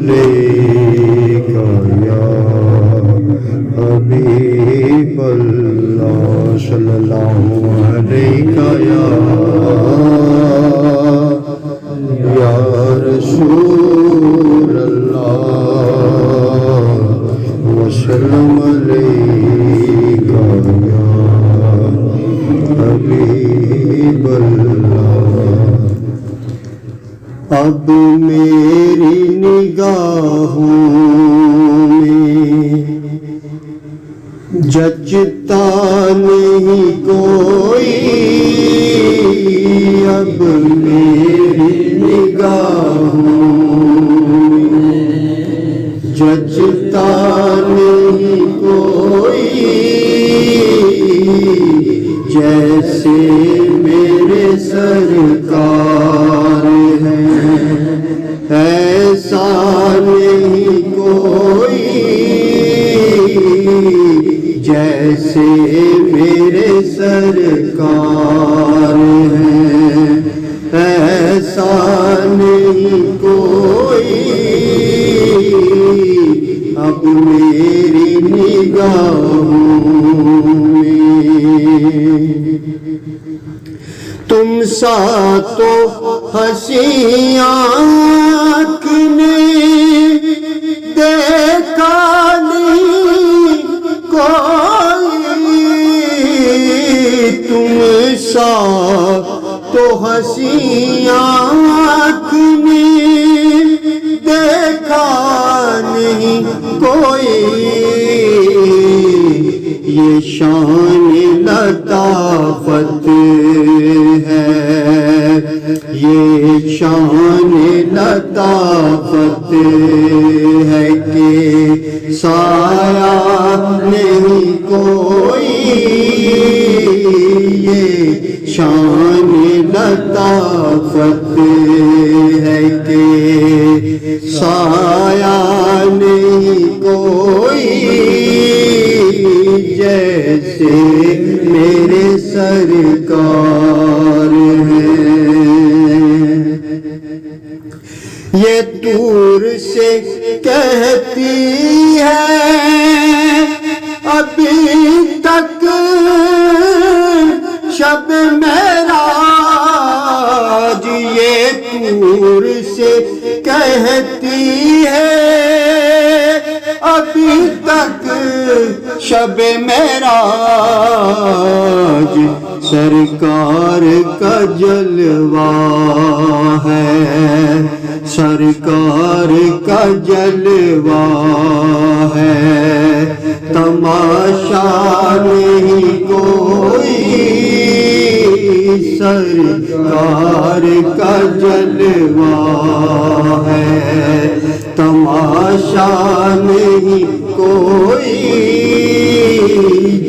علیک یا حبیب اللہ صلی اللہ علیہ یا رسول اللہ وسلم علیک یا حبیب اللہ۔ اب میری نگاہوں میں جچتا نہیں کوئی، اب میری نگاہوں میں جچتا نہیں کوئی، جیسے میرے سرکار ہیں ایسا نہیں کوئی، جیسے میرے سرکار ہیں ایسا نہیں کوئی، اب میری نگاہوں میں تم سا تو حسین آنکھ نے دیکھا نہیں کوئی، تم سا تو حسین آنکھ نے دیکھا نہیں کوئی، یہ شان لطافت ہے، یہ شان لطافت ہے کہ سایہ نہیں کوئی، یہ شان لطافت ہے کہ سایہ نہیں کوئی، جیسے میرے سرکار ہیں۔ یہ طور سے کہتی ہے ابھی تک شب معراج، یہ طور سے کہتی ہے ابھی تک شب معراج، سرکار کا جلوہ ہے، سرکار کا جلوہ ہے، تماشا نہیں کوئی، سرکار کا جلوہ ہے، تماشا نہیں کوئی،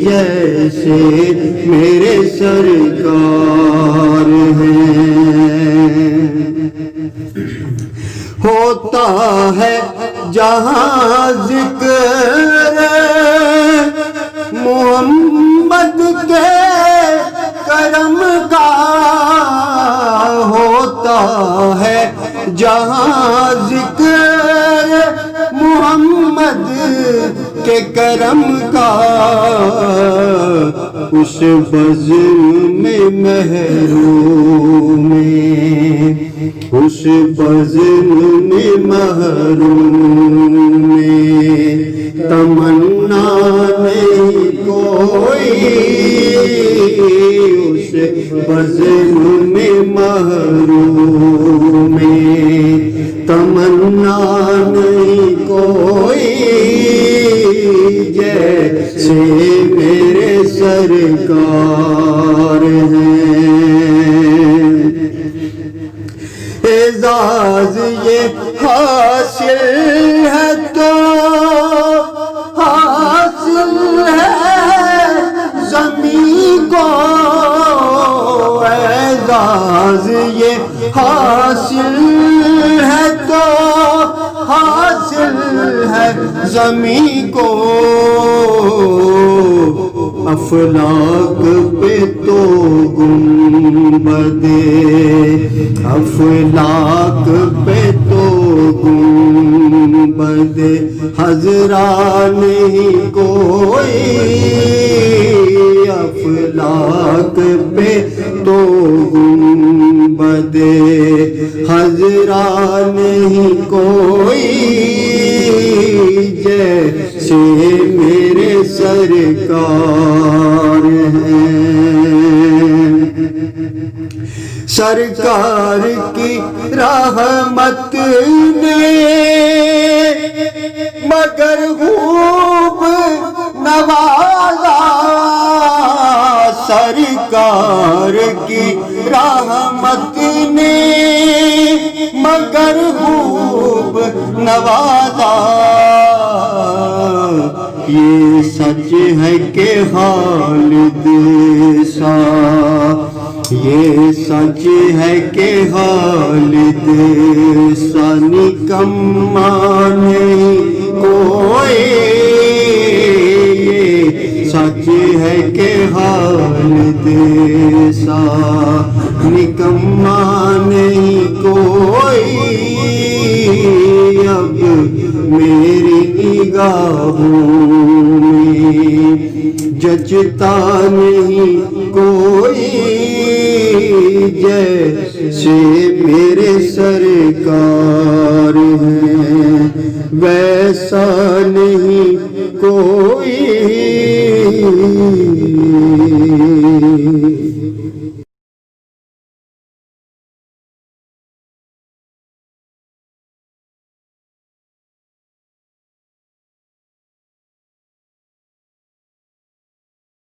جیسے میرے سرکار ہیں۔ ہوتا ہے جہاں ذکر محمد کے کرم کا، ہوتا ہے جہاں ذکر محمد کے کرم کا، اس بزم میں محروم میں، اس بزم میں محروم میں تمنا نہیں کوئی، اس بزم میں محروم میں تمنا نہیں کوئی، جیسے میرے سرکار ہیں۔ اعزاز یہ حاصل ہے تو حاصل ہے زمین کو، اعزاز یہ حاصل ہے تو حاصل ہے زمین کو، افلاک پہ تو گنبد، افلاک پہ تو گنبد گنبد حضرا نہیں کوئی، افلاک پہ تو گنبد حضرا نہیں کوئی، جیسے میرے سرکار ہیں۔ سرکار کی رحمت نے مگر خوب نوازا، سرکار کی رحمت نے مگر خوب نوازا، یہ سچ ہے کہ خالد سا، یہ سچ ہے کہ خالد سا نکما نہیں کوئی، یہ سچ ہے کہ خالد سا نکما نہیں کوئی، اب میری نگاہوں میں جچتا نہیں کوئی، جیسے میرے سرکار ہیں ویسا نہیں کوئی۔